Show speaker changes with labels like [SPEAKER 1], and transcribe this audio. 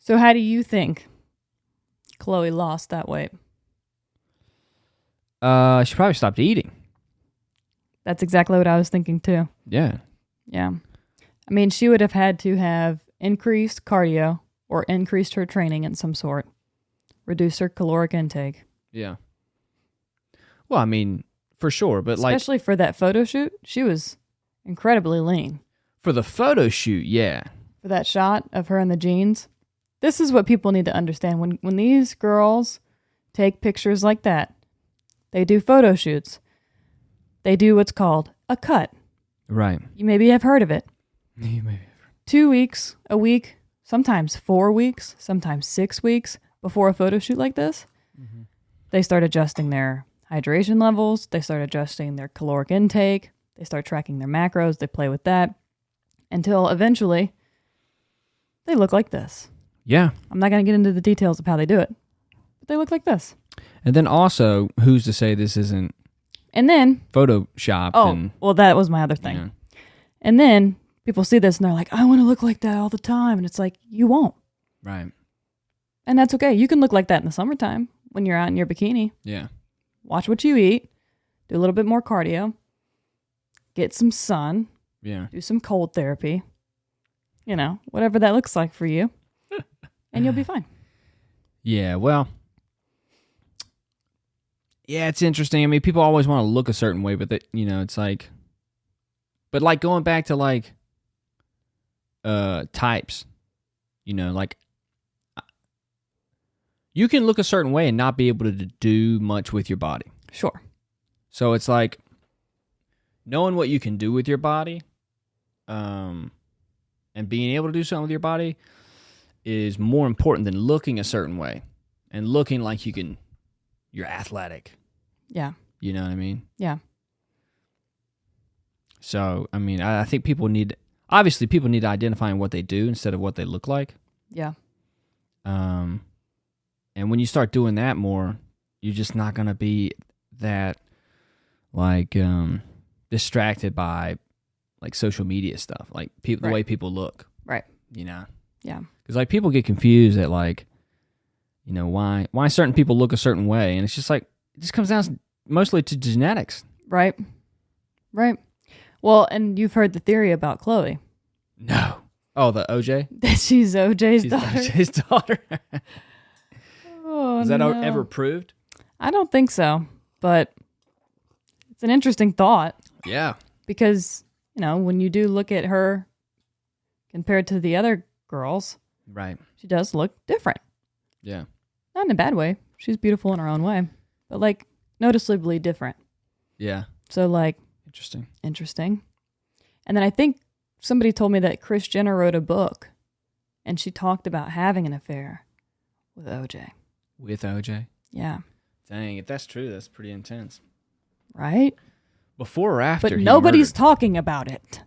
[SPEAKER 1] So how do you think Khloe lost that weight?
[SPEAKER 2] She probably stopped eating.
[SPEAKER 1] That's exactly what I was thinking too.
[SPEAKER 2] Yeah.
[SPEAKER 1] Yeah. I mean, she would have had to have increased cardio or increased her training in some sort. Reduce her caloric intake.
[SPEAKER 2] Yeah. Well, I mean, for sure, but
[SPEAKER 1] especially for that photo shoot, she was incredibly lean.
[SPEAKER 2] For the photo shoot, yeah.
[SPEAKER 1] For that shot of her in the jeans. This is what people need to understand. When these girls take pictures like that, they do photo shoots. They do what's called a cut.
[SPEAKER 2] Right.
[SPEAKER 1] You maybe have heard of it.
[SPEAKER 2] You maybe.
[SPEAKER 1] 2 weeks, a week, sometimes 4 weeks, sometimes 6 weeks before a photo shoot like this, they start adjusting their hydration levels. They start adjusting their caloric intake. They start tracking their macros. They play with that until eventually they look like this.
[SPEAKER 2] Yeah.
[SPEAKER 1] I'm not going to get into the details of how they do it, but they look like this.
[SPEAKER 2] And then also, who's to say this isn't
[SPEAKER 1] and then
[SPEAKER 2] Photoshopped?
[SPEAKER 1] Oh, well, that was my other thing.
[SPEAKER 2] Yeah.
[SPEAKER 1] And then people see this and they're like, I want to look like that all the time. And it's like, you won't.
[SPEAKER 2] Right.
[SPEAKER 1] And that's okay. You can look like that in the summertime when you're out in your bikini.
[SPEAKER 2] Yeah.
[SPEAKER 1] Watch what you eat. Do a little bit more cardio. Get some sun.
[SPEAKER 2] Yeah.
[SPEAKER 1] Do some cold therapy. You know, whatever that looks like for you. And you'll be fine.
[SPEAKER 2] Yeah, well. Yeah, it's interesting. I mean, people always want to look a certain way, but it's like. But like going back to like types, like you can look a certain way and not be able to do much with your body.
[SPEAKER 1] Sure.
[SPEAKER 2] So it's like knowing what you can do with your body, and being able to do something with your body is more important than looking a certain way and looking like you're athletic.
[SPEAKER 1] Yeah.
[SPEAKER 2] You know what I mean?
[SPEAKER 1] Yeah.
[SPEAKER 2] So, I mean, I think people need to identify what they do instead of what they look like.
[SPEAKER 1] Yeah.
[SPEAKER 2] And when you start doing that more, you're just not going to be that, like, distracted by, like, social media stuff, like the way people look.
[SPEAKER 1] Right.
[SPEAKER 2] Yeah.
[SPEAKER 1] Because,
[SPEAKER 2] like, people get confused at, like, why certain people look a certain way. And it's just, like, it just comes down mostly to genetics.
[SPEAKER 1] Right. Well, and you've heard the theory about Khloe.
[SPEAKER 2] No. Oh, the OJ?
[SPEAKER 1] That she's OJ's daughter.
[SPEAKER 2] OJ's daughter.
[SPEAKER 1] Oh,
[SPEAKER 2] Is that ever proved?
[SPEAKER 1] I don't think so, but it's an interesting thought.
[SPEAKER 2] Yeah.
[SPEAKER 1] Because, when you do look at her compared to the other girls,
[SPEAKER 2] right,
[SPEAKER 1] she does look different.
[SPEAKER 2] Yeah.
[SPEAKER 1] Not in a bad way. She's beautiful in her own way, but like noticeably different.
[SPEAKER 2] Yeah.
[SPEAKER 1] So like interesting. And then I think somebody told me that Kris Jenner wrote a book and she talked about having an affair with OJ.
[SPEAKER 2] With OJ?
[SPEAKER 1] Yeah.
[SPEAKER 2] Dang, if that's true, that's pretty intense.
[SPEAKER 1] Right?
[SPEAKER 2] Before or after?
[SPEAKER 1] But nobody's talking about it.